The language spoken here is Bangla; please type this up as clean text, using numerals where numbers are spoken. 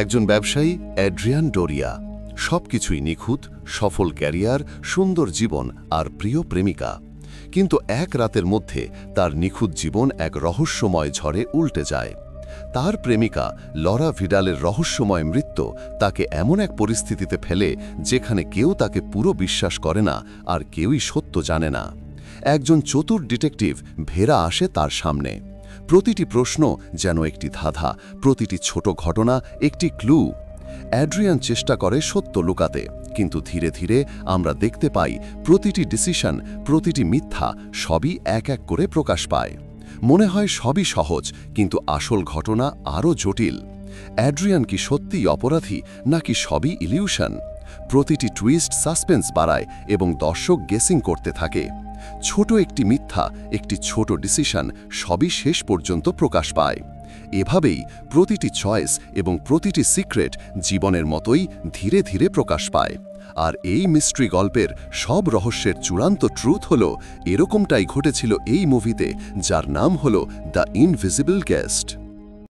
একজন ব্যবসায়ী অ্যাড্রিয়ান ডোরিয়া, সবকিছুই নিখুঁত, সফল ক্যারিয়ার, সুন্দর জীবন আর প্রিয় প্রেমিকা। কিন্তু এক রাতের মধ্যে তার নিখুঁত জীবন এক রহস্যময় ঝড়ে উল্টে যায়। তার প্রেমিকা লরা ভিডালের রহস্যময় মৃত্যু তাকে এমন এক পরিস্থিতিতে ফেলে যেখানে কেউ তাকে পুরো বিশ্বাস করে না আর কেউই সত্য জানে না। একজন চতুর ডিটেকটিভ ভেরা আসে তার সামনে। প্রতিটি প্রশ্ন যেন একটি ধাঁধা, প্রতিটি ছোট ঘটনা একটি ক্লু। অ্যাড্রিয়ান চেষ্টা করে সত্য লুকাতে, কিন্তু ধীরে ধীরে আমরা দেখতে পাই প্রতিটি ডিসিশন, প্রতিটি মিথ্যা সবই এক এক করে প্রকাশ পায়। মনে হয় সবই সহজ, কিন্তু আসল ঘটনা আরও জটিল। অ্যাড্রিয়ান কি সত্যিই অপরাধী, নাকি সবই ইলিউশন? প্রতিটি টুইস্ট সাসপেন্স বাড়ায় এবং দর্শক গেসিং করতে থাকে। ছোট একটি মিথ্যা, একটি ছোট ডিসিশন সবই শেষ পর্যন্ত প্রকাশ পায়। এভাবেই প্রতিটি চয়েস এবং প্রতিটি সিক্রেট জীবনের মতোই ধীরে ধীরে প্রকাশ পায়। আর এই মিস্ট্রি গল্পের সব রহস্যের চূড়ান্ত ট্রুথ হলো এরকমটাই ঘটেছিল এই মুভিতে, যার নাম হলো দ্য ইনভিজিবল গেস্ট।